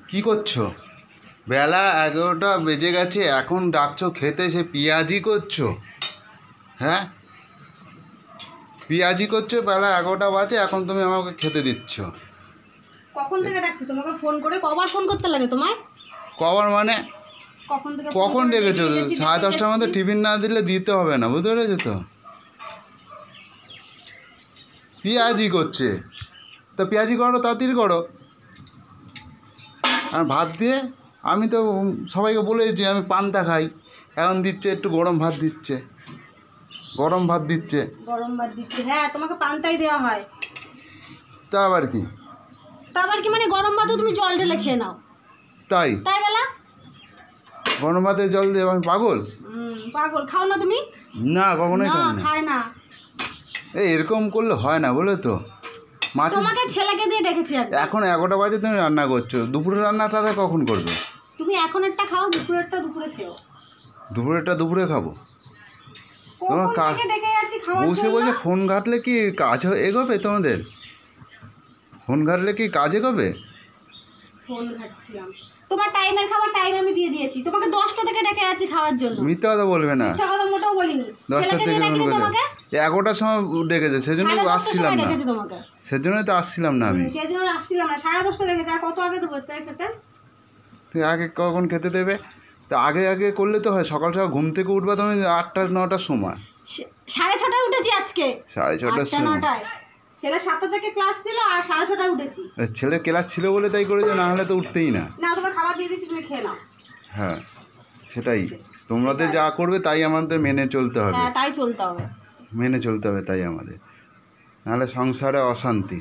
কি করছো? বেলা 11টা বেজে গেছে, এখন ডাকছো খেতে, সে পেঁয়াজি করছো? হ্যাঁ, পেঁয়াজি করছো, বেলা 11টা বাজে, এখন তুমি আমাকে খেতে দিচ্ছ? কখন থেকে ডাকছি তোমাকে? ফোন করে কবার ফোন করতে লাগে তোমায়? কবার মানে? কখন থেকে কখন ডেকেছো? 10:30টার মধ্যে টিফিন না দিলে দিতে হবে না, বুঝতে পেরেছো তো? পেঁয়াজি করছে, তো পেঁয়াজি করো, তাড়াতাড়ি করো। আর ভাত দিয়ে, আমি তো সবাইকে বলেছি আমি পান্তা খাই, এখন দিচ্ছে একটু গরম ভাত দিচ্ছে, গরম ভাত দিচ্ছে। গরম ভাত দিচ্ছে? হ্যাঁ, তোমাকে পান্তাই দেওয়া হয়। তা আবার কি? মানে গরম ভাতও তুমি জল ঢেলে খেয়ে নাও? তাই বেলা গরম ভাতে জল দিয়ে আমি পাগল? পাগল। খাও না তুমি? না, কখনোই খাই না। খায় না। এরকম করলে হয় না, বলে তো। তোমাকে ছেলেকে দিয়ে ডেকেছি। এখন 11টা বাজে, তুমি রান্না করছো, দুপুরের রান্নাটা কখন করবে? তুমি এখন একটা খাও, দুপুরেরটা দুপুরে খেও। দুপুরেরটা দুপুরে খাবো? তোমার বসে বসে জন্য ফোন ঘাটলে কি কাজ এগোবে তোমাদের? ফোন ঘাটলে কি কাজ এগোবে? ফোন ঘাটছিলাম, তোমার টাইমের খাবার টাইম আমি দিয়ে দিয়েছি। তোমাকে 10টা থেকে ডেকে যাচ্ছি খাওয়ার জন্য। মিথ্যা কথা বলবে না। মিথ্যা কথা মোটেও বলিনি। 10টা থেকে ফোন করে 11টার সময় ডেকেছে, সেজন্য আসছিলাম না। সেজন্যই তো আসছিলাম না আমি। সেজন্য আসছিলাম না। 10:30 ডেকেছে, আর কত আগে দেবো তাই খেতে? তুই আগে কখন খেতে দেবে? তা আগে আগে করলে তো হয়, সকাল সকাল ঘুম থেকে উঠবা তুমি 8টা-9টার সময়। 6:30টায় উঠেছি আজকে। 6:30টার সময়? ছেলে 7টা থেকে ক্লাস ছিল, আর 6:30টায় উঠেছি। ছেলের ক্লাস ছিল বলে তাই করেছো, না হলে তো উঠতেই না। না, তোমার খাবার দিয়ে দিচ্ছি, তুমি খেয়ে নাও। হ্যাঁ, সেটাই। তোমাদের যা করবে তাই আমাদের মেনে চলতে হবে। হ্যাঁ, তাই চলতে হবে। মেনে চলতে হবে তাই আমাদের, নাহলে সংসারে অশান্তি।